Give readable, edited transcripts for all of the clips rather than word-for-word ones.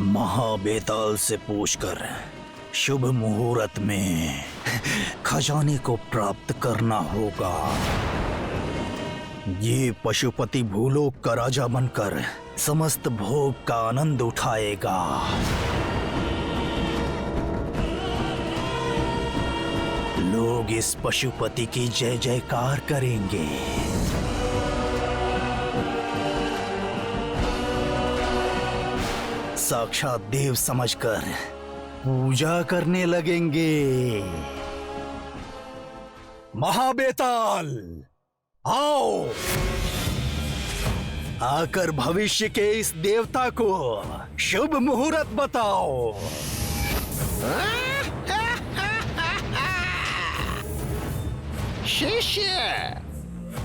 महाबेताल से पूछकर शुभ मुहूर्त में खजाने को प्राप्त करना होगा। ये पशुपति भूलोक का राजा बनकर समस्त भोग का आनंद उठाएगा। लोग इस पशुपति की जय जयकार करेंगे। साक्षात देव समझकर पूजा करने लगेंगे। महाबेताल आओ, आकर भविष्य के इस देवता को शुभ मुहूर्त बताओ। शिष्य,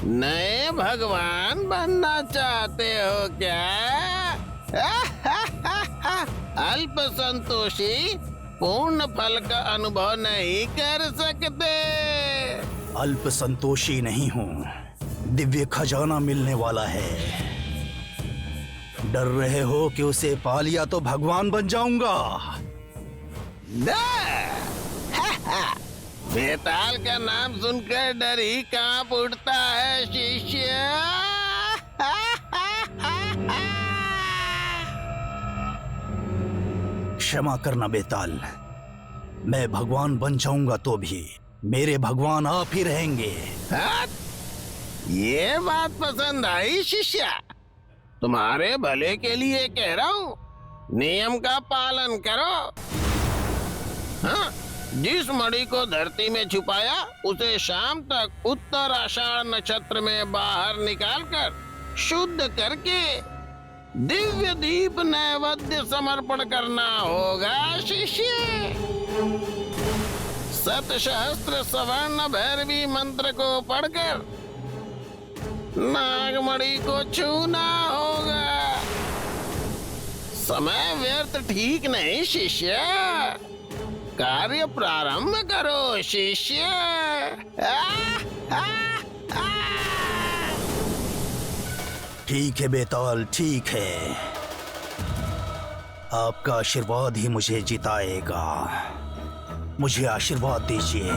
नए भगवान बनना चाहते हो क्या? अल्प संतोषी पूर्ण फल का अनुभव नहीं कर सकते। अल्प संतोषी नहीं हूँ, दिव्य खजाना मिलने वाला है। डर रहे हो कि उसे पा लिया तो भगवान बन जाऊंगा? बेताल का नाम सुनकर डर ही कांप उठता है शिष्य। क्षमा करना बेताल, मैं भगवान बन जाऊंगा तो भी मेरे भगवान आप ही रहेंगे। ये बात पसंद आई शिष्य, तुम्हारे भले के लिए कह रहा हूँ, नियम का पालन करो। हाँ, जिस मणि को धरती में छुपाया उसे शाम तक उत्तर आषाढ़ नक्षत्र में बाहर निकालकर शुद्ध करके दिव्य दीप नैवेद्य समर्पण करना होगा शिष्य। शतसहस्त्र सवर्ण भैरवी मंत्र को पढ़कर नागमणि को छूना होगा। समय व्यर्थ ठीक नहीं शिष्य, कार्य प्रारंभ करो शिष्य। ठीक है बेताल, ठीक है। आपका आशीर्वाद ही मुझे जिताएगा। मुझे आशीर्वाद दीजिए।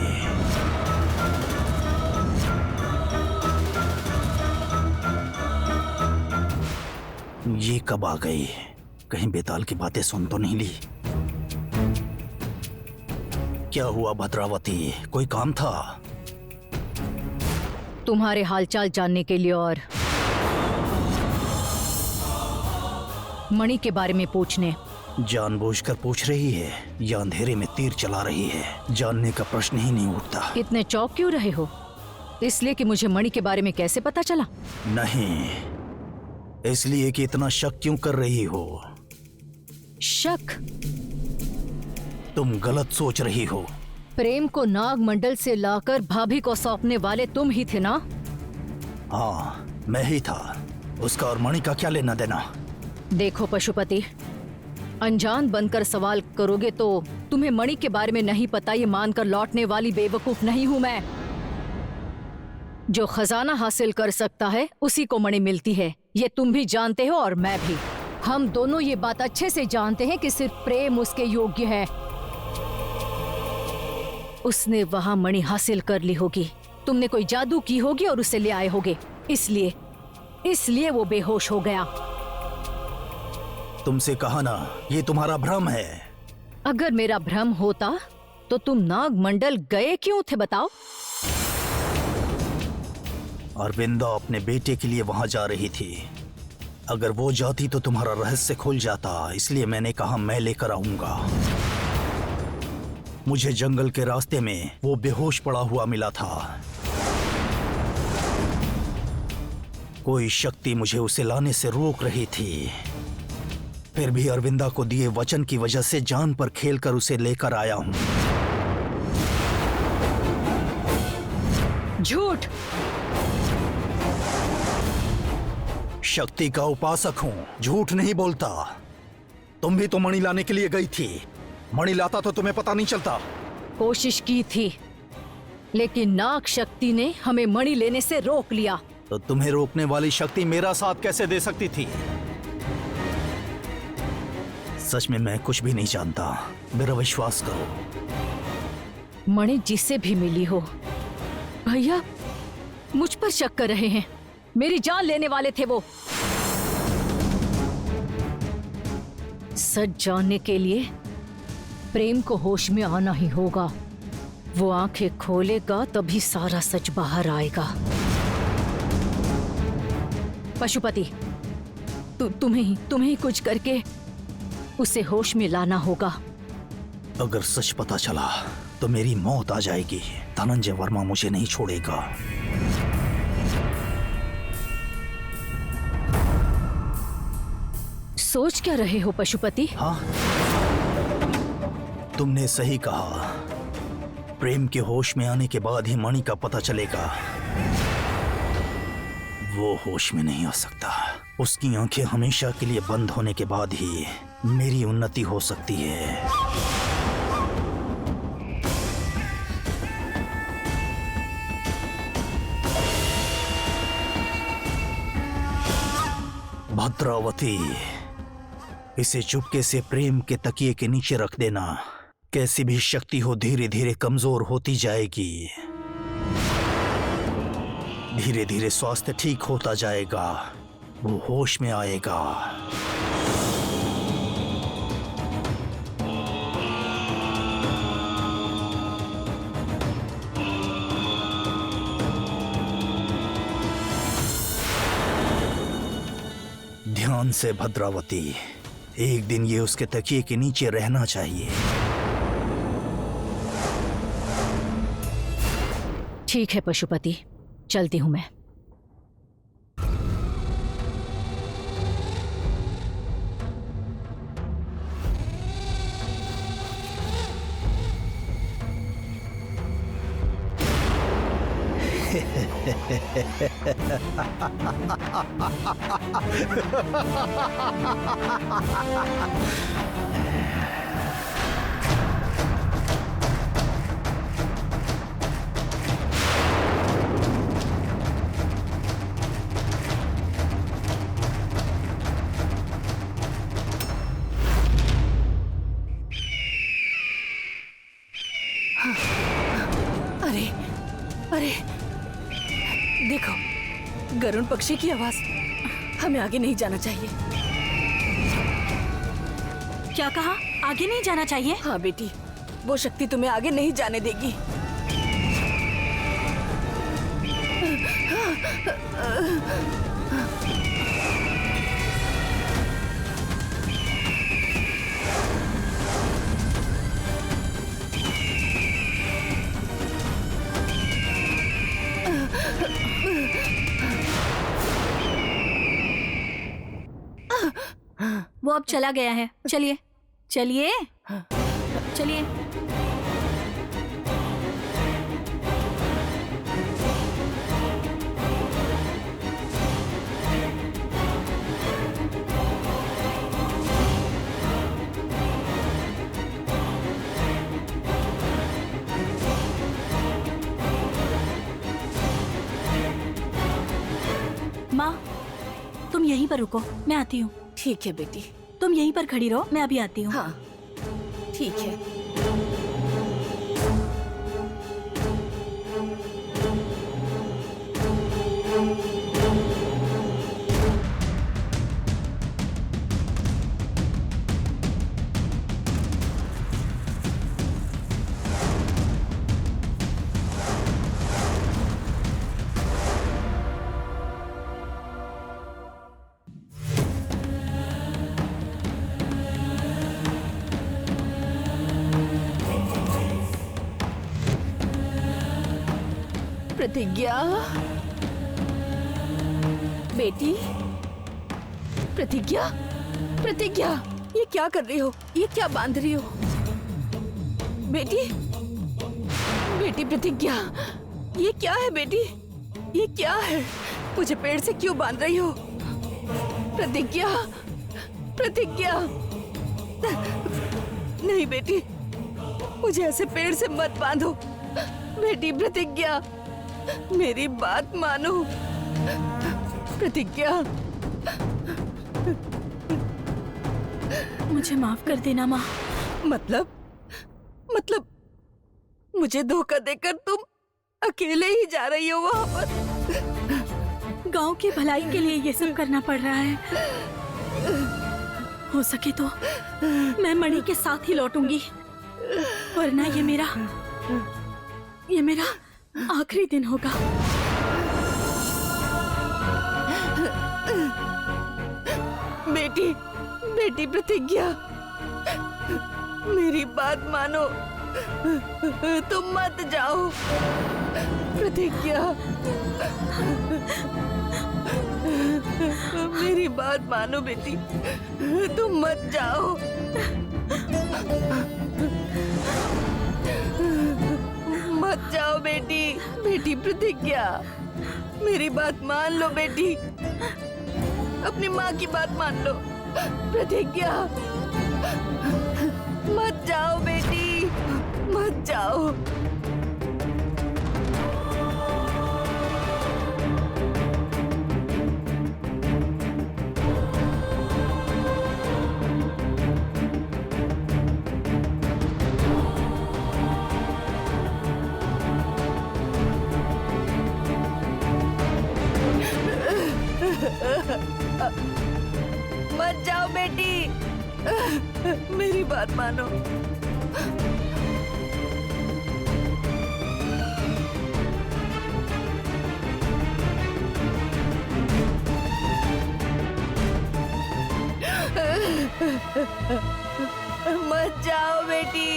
ये कब आ गई? कहीं बेताल की बातें सुन तो नहीं ली? क्या हुआ भद्रावती, कोई काम था? तुम्हारे हालचाल जानने के लिए और मणि के बारे में पूछने। जानबूझकर पूछ रही है या अंधेरे में तीर चला रही है? जानने का प्रश्न ही नहीं उठता। इतने चौंक क्यों रहे हो? इसलिए कि मुझे मणि के बारे में कैसे पता चला? नहीं, इसलिए कि इतना शक क्यों कर रही हो? शक? तुम गलत सोच रही हो। प्रेम को नागमंडल से लाकर भाभी को सौंपने वाले तुम ही थे ना? हाँ, मैं ही था। उसका और मणि का क्या लेना देना? देखो पशुपति, अनजान बनकर सवाल करोगे तो तुम्हें मणि के बारे में नहीं पता ये मानकर लौटने वाली बेवकूफ नहीं हूं मैं। जो खजाना हासिल कर सकता है उसी को मणि मिलती है, ये तुम भी जानते हो और मैं भी। हम दोनों ये बात अच्छे से जानते हैं कि सिर्फ प्रेम उसके योग्य है। उसने वहां मणि हासिल कर ली होगी, तुमने कोई जादू की होगी और उसे ले आए होगे, इसलिए वो बेहोश हो गया। तुमसे कहा ना, ये तुम्हारा भ्रम है। अगर मेरा भ्रम होता तो तुम नागमंडल गए क्यों थे बताओ? अरविंदा अपने बेटे के लिए वहां जा रही थी। अगर वो जाती तो तुम्हारा रहस्य खुल जाता, इसलिए मैंने कहा मैं लेकर आऊंगा। मुझे जंगल के रास्ते में वो बेहोश पड़ा हुआ मिला था। कोई शक्ति मुझे उसे लाने से रोक रही थी। फिर भी अरविंदा को दिए वचन की वजह से जान पर खेलकर उसे लेकर आया हूं। झूठ! शक्ति का उपासक हूं, झूठ नहीं बोलता। तुम भी तो मणि लाने के लिए गई थी। मणि लाता तो तुम्हें पता नहीं चलता। कोशिश की थी, लेकिन नाग शक्ति ने हमें मणि लेने से रोक लिया। तो तुम्हें रोकने वाली शक्ति मेरा साथ कैसे दे सकती थी? सच में मैं कुछ भी नहीं जानता, मेरा विश्वास करो। मणि जिससे भी मिली हो, भैया मुझ पर शक कर रहे हैं। मेरी जान लेने वाले थे वो। सच जानने के लिए प्रेम को होश में आना ही होगा। वो आंखें खोलेगा तभी सारा सच बाहर आएगा। पशुपति, तुम्हें ही कुछ करके उसे होश में लाना होगा। अगर सच पता चला तो मेरी मौत आ जाएगी। धनंजय वर्मा मुझे नहीं छोड़ेगा। सोच क्या रहे हो पशुपति? हाँ, तुमने सही कहा। प्रेम के होश में आने के बाद ही मणि का पता चलेगा। वो होश में नहीं आ सकता। उसकी आंखें हमेशा के लिए बंद होने के बाद ही मेरी उन्नति हो सकती है। भद्रावती, इसे चुपके से प्रेम के तकिए के नीचे रख देना। कैसी भी शक्ति हो धीरे धीरे कमजोर होती जाएगी। धीरे धीरे स्वास्थ्य ठीक होता जाएगा। वो होश में आएगा। ध्यान से भद्रावती, एक दिन ये उसके तकिए के नीचे रहना चाहिए। ठीक है पशुपति, चलती हूं मैं। अरे अरे देखो, गरुड़ पक्षी की आवाज। हमें आगे नहीं जाना चाहिए। क्या कहा? आगे नहीं जाना चाहिए? हाँ बेटी, वो शक्ति तुम्हें आगे नहीं जाने देगी। वो अब चला गया है। चलिए चलिए चलिए। माँ, तुम यहीं पर रुको, मैं आती हूँ। ठीक है बेटी। तुम यहीं पर खड़ी रहो, मैं अभी आती हूँ। हाँ ठीक है। प्रतिज्ञा बेटी, प्रतिज्ञा, प्रतिज्ञा, ये क्या कर रही हो? ये क्या बांध रही हो? बेटी, बेटी प्रतिज्ञा, ये क्या है बेटी? ये क्या है? मुझे पेड़ से क्यों बांध रही हो? प्रतिज्ञा, प्रतिज्ञा, नहीं बेटी, मुझे ऐसे पेड़ से मत बांधो। बेटी प्रतिज्ञा, मेरी बात मानो। प्रतिज्ञा, मुझे माफ कर देना माँ। मतलब मुझे धोखा देकर तुम अकेले ही जा रही हो वहां पर? गांव की भलाई के लिए ये सब करना पड़ रहा है। हो सके तो मैं मणि के साथ ही लौटूंगी, वरना ये मेरा आखिरी दिन होगा। बेटी प्रतिज्ञा, मेरी बात मानो, तुम मत जाओ। प्रतिज्ञा, मेरी बात मानो बेटी, तुम मत जाओ। मत जाओ बेटी प्रतिज्ञा, मेरी बात मान लो बेटी, अपनी माँ की बात मान लो। प्रतिज्ञा, मत जाओ बेटी, मत जाओ। मत जाओ बेटी, मेरी बात मानो। मत जाओ बेटी।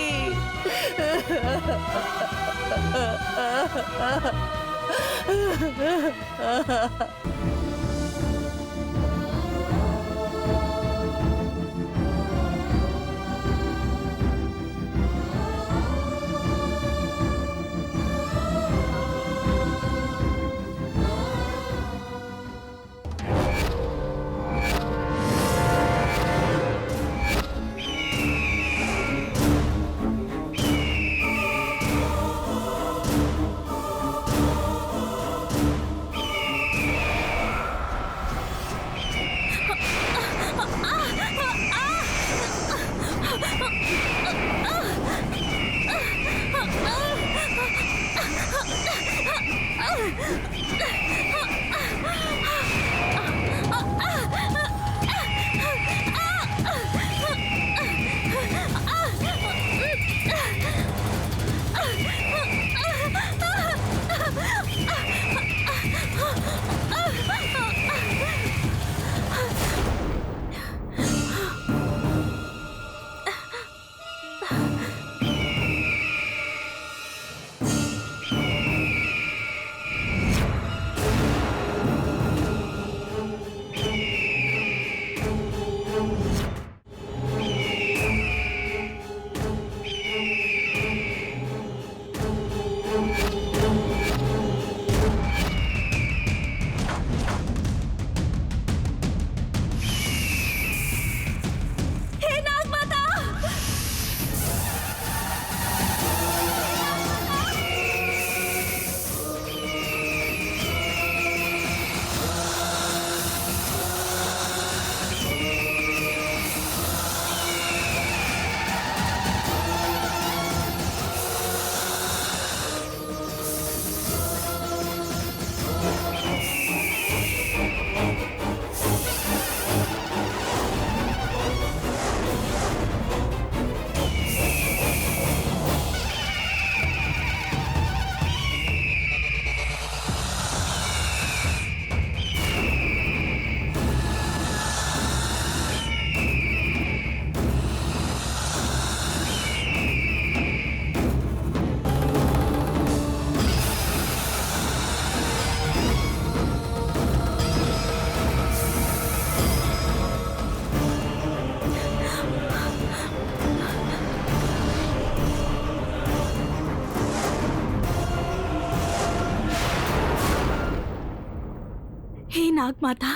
हे नाग माता,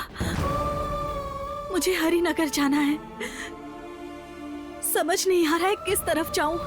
मुझे हरिनगर जाना है। समझ नहीं आ रहा है किस तरफ जाऊं।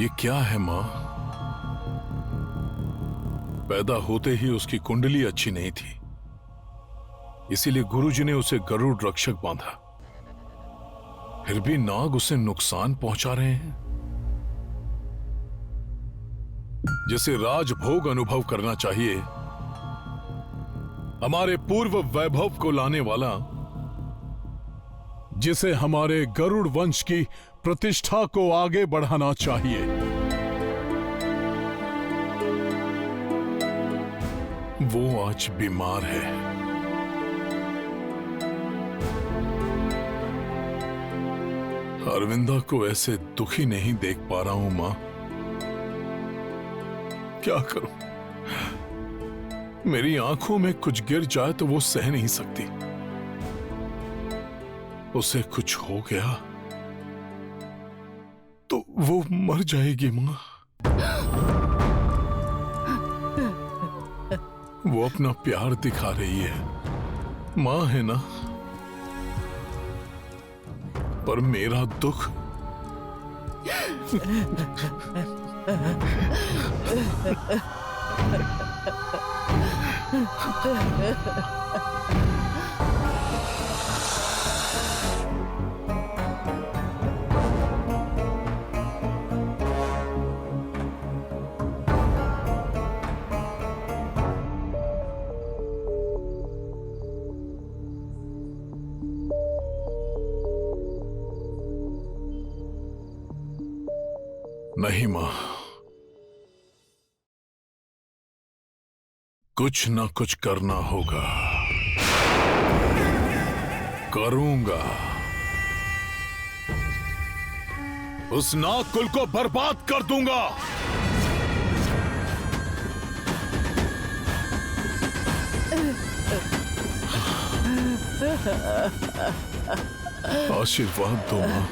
ये क्या है माँ? पैदा होते ही उसकी कुंडली अच्छी नहीं थी, इसीलिए गुरुजी ने उसे गरुड़ रक्षक बांधा। फिर भी नाग उसे नुकसान पहुंचा रहे हैं। जिसे राजभोग अनुभव करना चाहिए, हमारे पूर्व वैभव को लाने वाला, जिसे हमारे गरुड़ वंश की प्रतिष्ठा को आगे बढ़ाना चाहिए, वो आज बीमार है। अरविंदा को ऐसे दुखी नहीं देख पा रहा हूं मां। क्या करूं? मेरी आंखों में कुछ गिर जाए तो वो सह नहीं सकती। उसे कुछ हो गया तो वो मर जाएगी मां। वो अपना प्यार दिखा रही है, मां है ना, पर मेरा दुख नहीं मां, कुछ ना कुछ करना होगा। करूंगा। उस नागकुल को बर्बाद कर दूंगा। आशीर्वाद दो मां।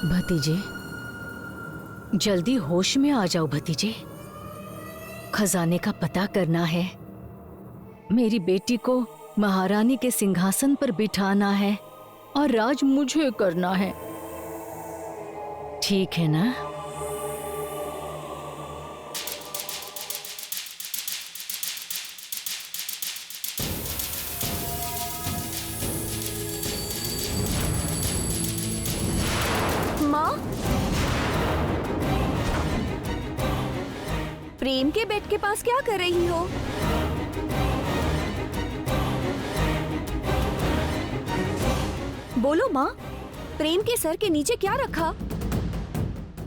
भतीजे, जल्दी होश में आ जाओ भतीजे। खजाने का पता करना है। मेरी बेटी को महारानी के सिंहासन पर बिठाना है और राज मुझे करना है। ठीक है ना? प्रेम के बेड के पास क्या कर रही हो? बोलो माँ, प्रेम के सर के नीचे क्या रखा?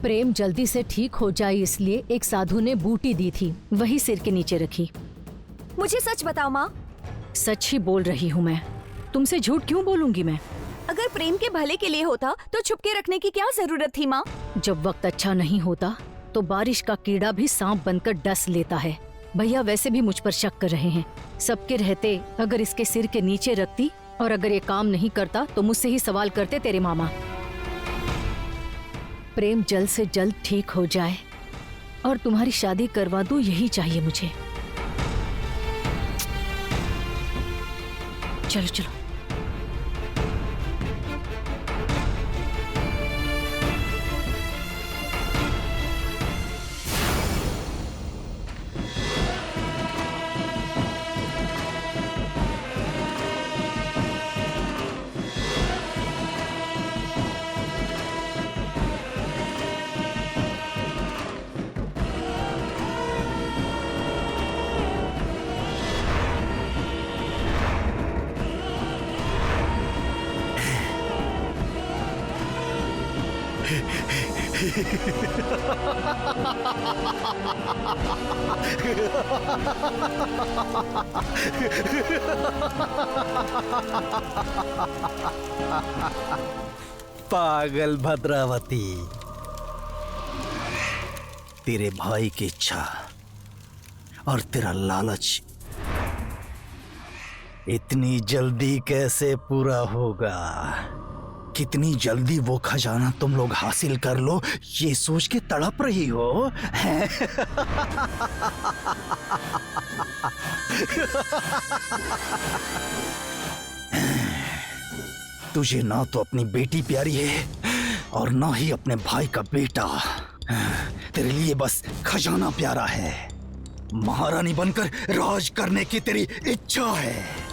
प्रेम जल्दी से ठीक हो जाए इसलिए एक साधु ने बूटी दी थी, वही सिर के नीचे रखी। मुझे सच बताओ माँ। सच ही बोल रही हूँ मैं, तुमसे झूठ क्यों बोलूंगी मैं? अगर प्रेम के भले के लिए होता तो छुपके रखने की क्या जरूरत थी माँ? जब वक्त अच्छा नहीं होता तो बारिश का कीड़ा भी सांप बनकर डस लेता है। भैया वैसे भी मुझ पर शक कर रहे हैं। सबके रहते अगर इसके सिर के नीचे रखती और अगर ये काम नहीं करता तो मुझसे ही सवाल करते तेरे मामा। प्रेम जल्द से जल्द ठीक हो जाए और तुम्हारी शादी करवा दूं, यही चाहिए मुझे। चलो चलो। पागल भद्रावती, तेरे भाई की इच्छा और तेरा लालच इतनी जल्दी कैसे पूरा होगा? कितनी जल्दी वो खजाना तुम लोग हासिल कर लो, ये सोच के तड़प रही हो? तुझे ना तो अपनी बेटी प्यारी है और ना ही अपने भाई का बेटा। तेरे लिए बस खजाना प्यारा है। महारानी बनकर राज करने की तेरी इच्छा है।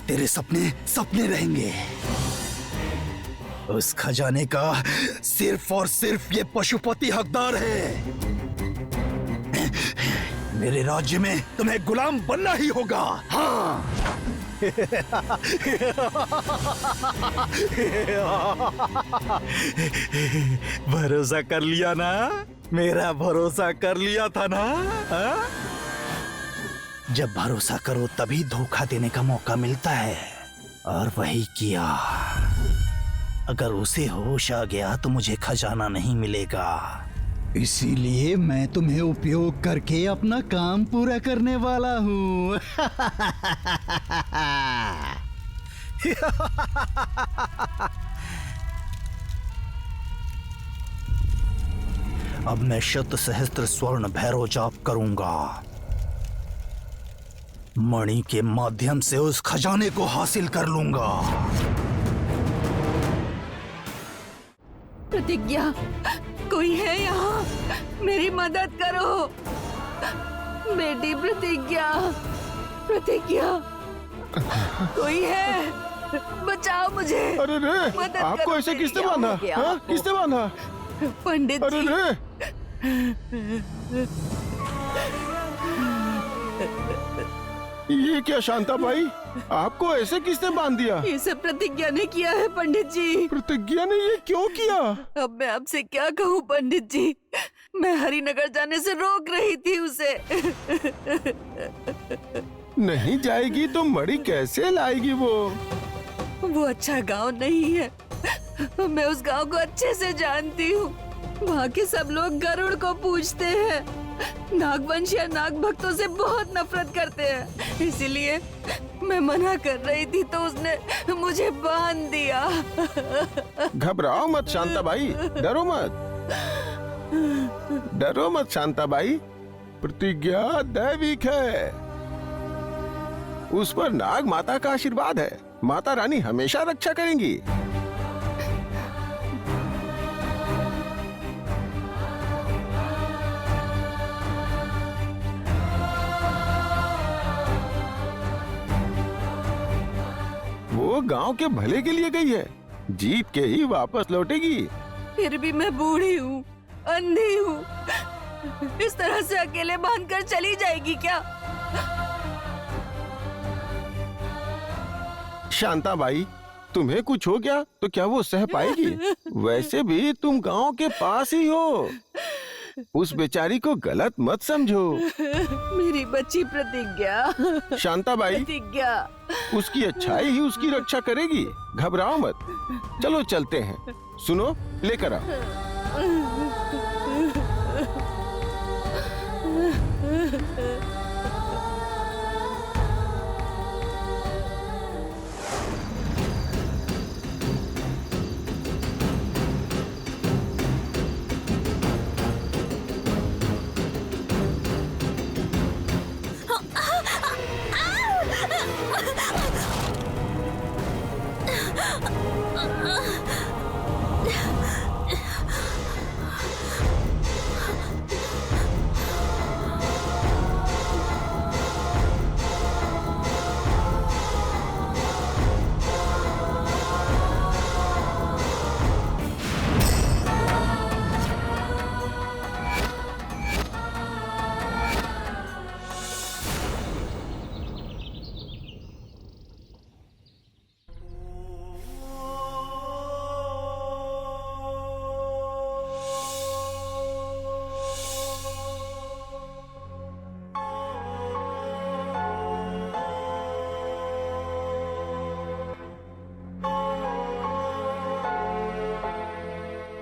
तेरे सपने सपने रहेंगे। उस खजाने का सिर्फ और सिर्फ ये पशुपति हकदार है। मेरे राज्य में तुम्हें गुलाम बनना ही होगा। हाँ। भरोसा कर लिया ना? मेरा भरोसा कर लिया था ना? हा? जब भरोसा करो तभी धोखा देने का मौका मिलता है, और वही किया। अगर उसे होश आ गया तो मुझे खजाना नहीं मिलेगा। इसीलिए मैं तुम्हें उपयोग करके अपना काम पूरा करने वाला हूँ। अब मैं शत सहस्त्र स्वर्ण भैरव जाप करूंगा। मणि के माध्यम से उस खजाने को हासिल कर लूंगा। प्रतिज्ञा, कोई है यहाँ? मेरी मदद करो। बेटी प्रतिज्ञा, प्रतिज्ञा, कोई है? बचाओ मुझे। अरे रे, मदद आपको करो, ऐसे मेरी किसने क्या बांधा? हो गया हाँ? आपको? किसने बांधा? पंडित अरे जी। रे, ये क्या शांता भाई, आपको ऐसे किसने बांध दिया? ये सब प्रतिज्ञा ने किया है पंडित जी। प्रतिज्ञा ने ये क्यों किया? अब मैं आपसे क्या कहूँ पंडित जी, मैं हरिनगर जाने से रोक रही थी उसे। नहीं जाएगी तो मणि कैसे लाएगी वो अच्छा गांव नहीं है। मैं उस गांव को अच्छे से जानती हूँ। वहाँ के सब लोग गरुड़ को पूजते हैं। नागवंश या नाग भक्तों से बहुत नफरत करते हैं। इसीलिए मैं मना कर रही थी तो उसने मुझे बांध दिया। घबराओ मत शांता भाई, डरो मत, डरो मत शांता भाई। प्रतिज्ञा दैविक है, उस पर नाग माता का आशीर्वाद है। माता रानी हमेशा रक्षा करेंगी। वो गांव के भले के लिए गई है, जीत के ही वापस लौटेगी। फिर भी मैं बूढ़ी हूँ, अंधी हूँ। इस तरह से अकेले बांधकर चली जाएगी क्या? शांता बाई, तुम्हें कुछ हो गया तो क्या वो सह पाएगी? वैसे भी तुम गांव के पास ही हो, उस बेचारी को गलत मत समझो। मेरी बच्ची प्रतिज्ञा। शांता बाई, प्रतिज्ञा, उसकी अच्छाई ही उसकी रक्षा करेगी। घबराओ मत, चलो चलते हैं। सुनो, लेकर आओ।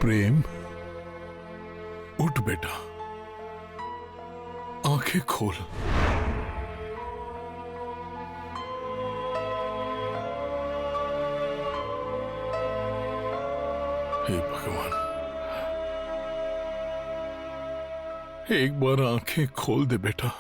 प्रेम, उठ बेटा, आंखें खोल। हे भगवान, एक बार आंखें खोल दे बेटा।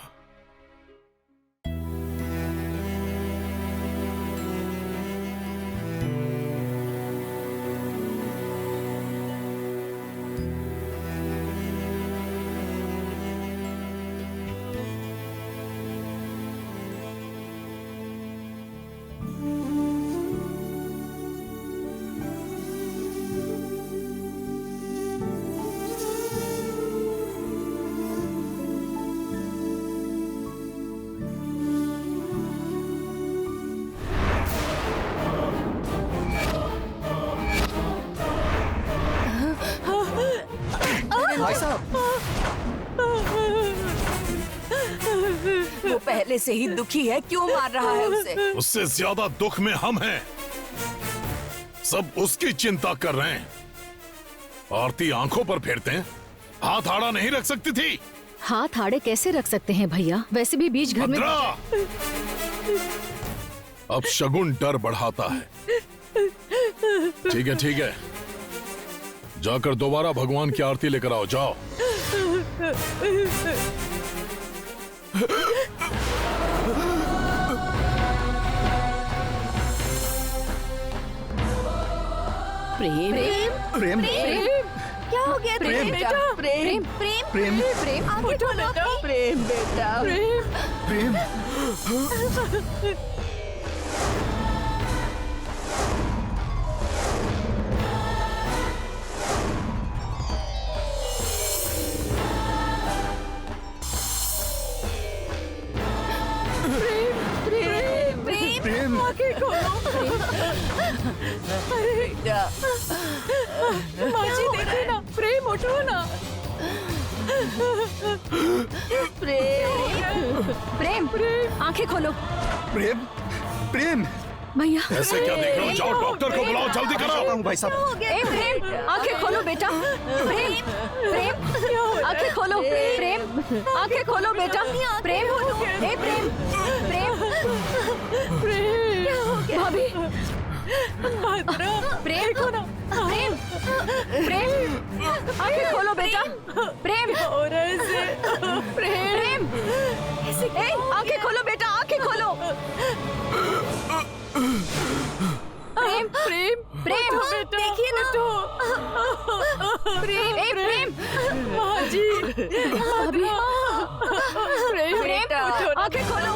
भाई साहब, वो पहले से ही दुखी है, क्यों मार रहा है उसे? उससे ज्यादा दुख में हम हैं। सब उसकी चिंता कर रहे हैं। आरती आंखों पर फेरते हैं, हाथ आड़ा नहीं रख सकती थी। हाथ आड़े कैसे रख सकते हैं भैया? वैसे भी बीच घर में। भद्रा! अब शगुन डर बढ़ाता है। ठीक है, जाकर दोबारा भगवान की आरती लेकर आओ, जाओ। प्रेम प्रेम, क्या हो गया प्रेम, बेटा? प्रेम प्रेम प्रेम, प्रेम, आप उठो बेटा। प्रेम बेटा, प्रेम। प्रेम, आंखें खोलो बेटा। माँ जी देखो ना, प्रेम उठो ना। प्रेम, आंखें खोलो। प्रेम, प्रेम। भैया, ऐसे क्या देख रहे हो? जाओ डॉक्टर को बुलाओ, जल्दी करो। भाई साहब, ए प्रेम, आंखें खोलो बेटा। प्रेम, प्रेम, आंखें खोलो। प्रेम, आंखें खोलो बेटा। प्रेम, ए प्रेम, प्रेम, भाभी, प्रेम, प्रेम, प्रेम, आंखें खोलो बेटा। प्रेम, प्रेम, ए आंखें खोलो बेटा, आंखें खोलो। प्रेम, प्रेम, देखिए ना। प्रेम, ए प्रेम, माँ जी, भाभी, प्रेम प्रेम, आंखें खोलो।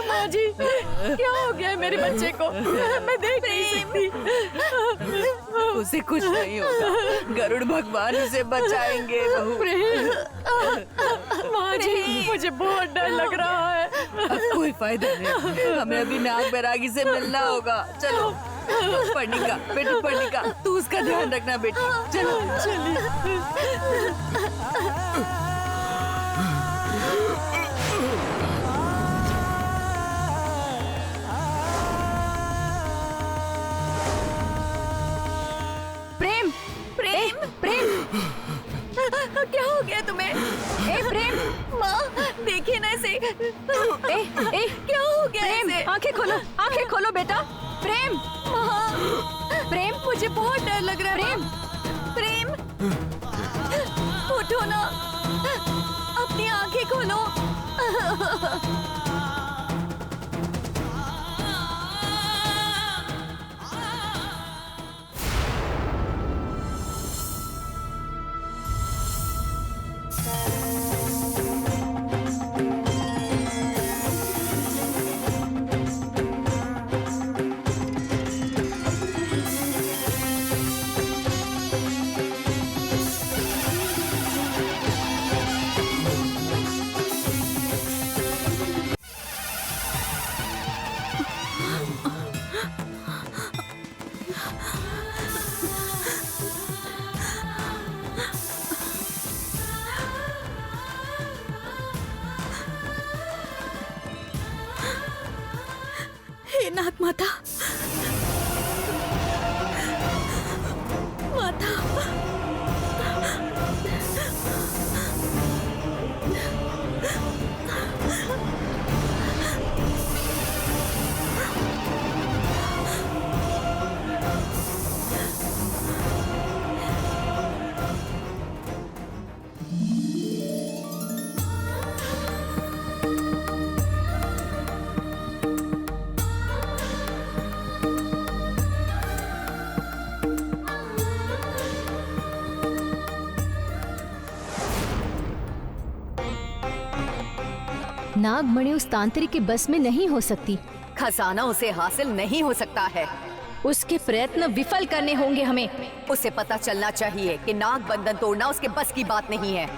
माँ जी, क्या हो गया है मेरे बच्चे को? मैं देख नहीं सकती। उसे कुछ नहीं होगा, गरुड़ भगवान उसे बचाएंगे। माँ जी, मुझे बहुत डर लग रहा है। अब कोई फायदा नहीं, हमें अभी नाग बैरागी से मिलना होगा। चलो पढ़निका, बेटी पढ़निका, तू उसका ध्यान रखना बेटी। चलो प्रेम, प्रेम, प्रेम, क्या हो गया तुम्हें? ए प्रेम, माँ देखिए ना इसे। ए क्या हो गया प्रेम, इसे? आंखें खोलो, आंखें खोलो बेटा। प्रेम, माँ, प्रेम, मुझे बहुत डर लग रहा है। प्रेम, प्रेम उठो ना, अपनी आंखें खोलो। माता, माता, नागमणि उस तांत्रिक के बस में नहीं हो सकती। खजाना उसे हासिल नहीं हो सकता है। उसके प्रयत्न विफल करने होंगे हमें। उसे पता चलना चाहिए कि नाग बंधन तोड़ना उसके बस की बात नहीं है।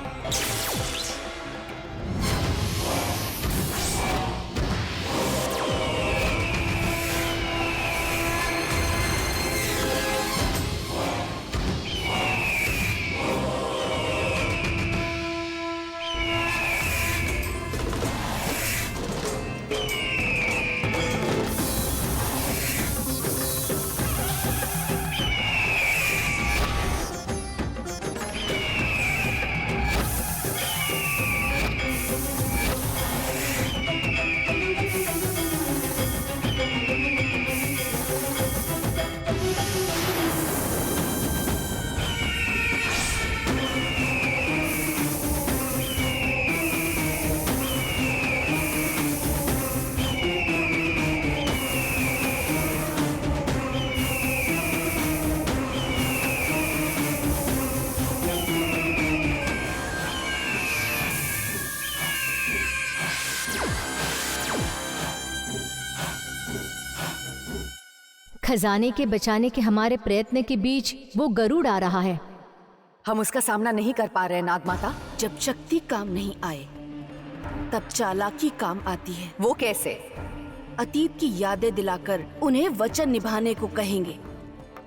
खजाने के बचाने के हमारे प्रयत्न के बीच वो गरुड़ आ रहा है। हम उसका सामना नहीं कर पा रहे नागमाता। जब शक्ति काम नहीं आए तब चालाकी काम आती है। वो कैसे? अतीत की यादें दिलाकर उन्हें वचन निभाने को कहेंगे।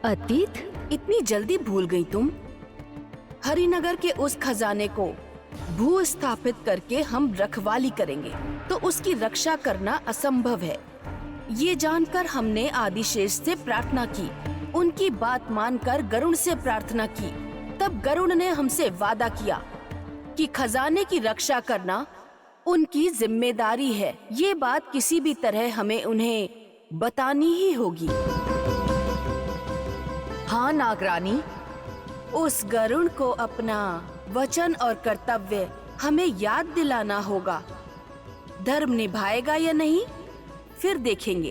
अतीत? इतनी जल्दी भूल गई तुम? हरिनगर के उस खजाने को भू स्थापित करके हम रखवाली करेंगे तो उसकी रक्षा करना असंभव है। ये जानकर हमने आदिशेष से प्रार्थना की, उनकी बात मानकर गरुड़ से प्रार्थना की। तब गरुड़ ने हमसे वादा किया कि खजाने की रक्षा करना उनकी जिम्मेदारी है। ये बात किसी भी तरह हमें उन्हें बतानी ही होगी। हाँ नागरानी, उस गरुड़ को अपना वचन और कर्तव्य हमें याद दिलाना होगा। धर्म निभाएगा या नहीं फिर देखेंगे।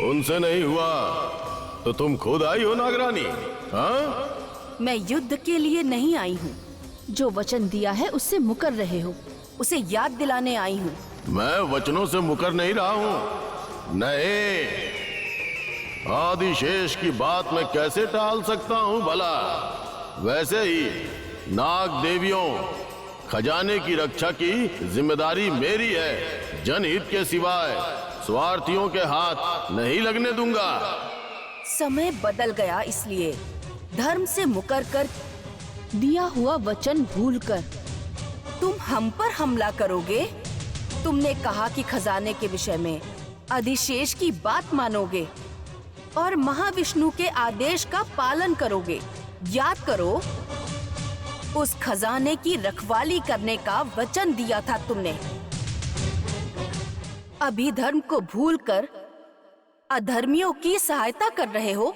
उनसे नहीं हुआ तो तुम खुद आई हो नागरानी? हाँ? मैं युद्ध के लिए नहीं आई हूँ। जो वचन दिया है उससे मुकर रहे हो, उसे याद दिलाने आई हूँ। मैं वचनों से मुकर नहीं रहा हूँ। नहीं, आदिशेष की बात मैं कैसे टाल सकता हूँ भला? वैसे ही नाग देवियों, खजाने की रक्षा की जिम्मेदारी मेरी है। जनहित के सिवाय स्वार्थियों के हाथ नहीं लगने दूंगा। समय बदल गया, इसलिए धर्म से मुकर कर दिया हुआ वचन भूलकर तुम हम पर हमला करोगे। तुमने कहा कि खजाने के विषय में अधिशेष की बात मानोगे और महाविष्णु के आदेश का पालन करोगे। याद करो, उस खजाने की रखवाली करने का वचन दिया था तुमने। अभी धर्म को भूलकर अधर्मियों की सहायता कर रहे हो।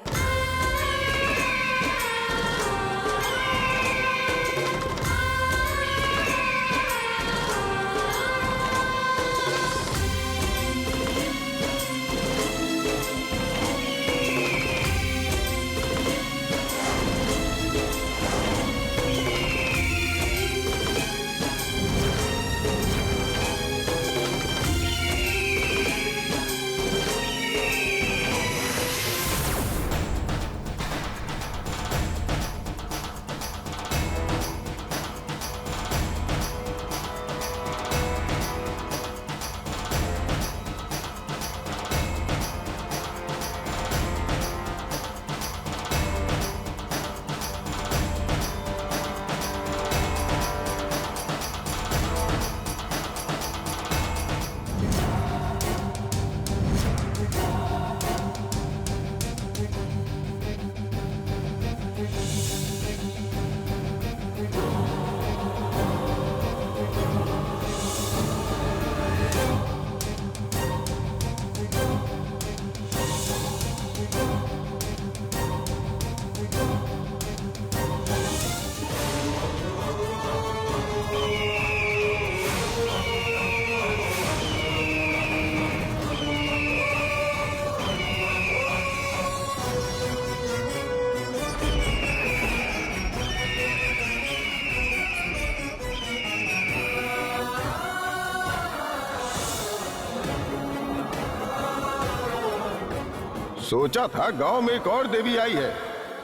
सोचा था गांव में एक और देवी आई है,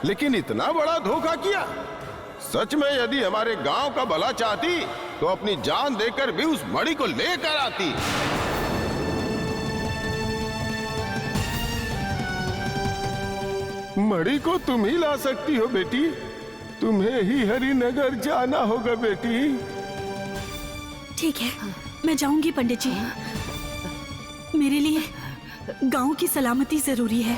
लेकिन इतना बड़ा धोखा किया। सच में यदि हमारे गांव का भला चाहती तो अपनी जान देकर भी उस मणि को लेकर आती। मणि को तुम ही ला सकती हो बेटी, तुम्हें ही हरिनगर जाना होगा बेटी। ठीक है, मैं जाऊंगी पंडित जी। मेरे लिए गांव की सलामती जरूरी है।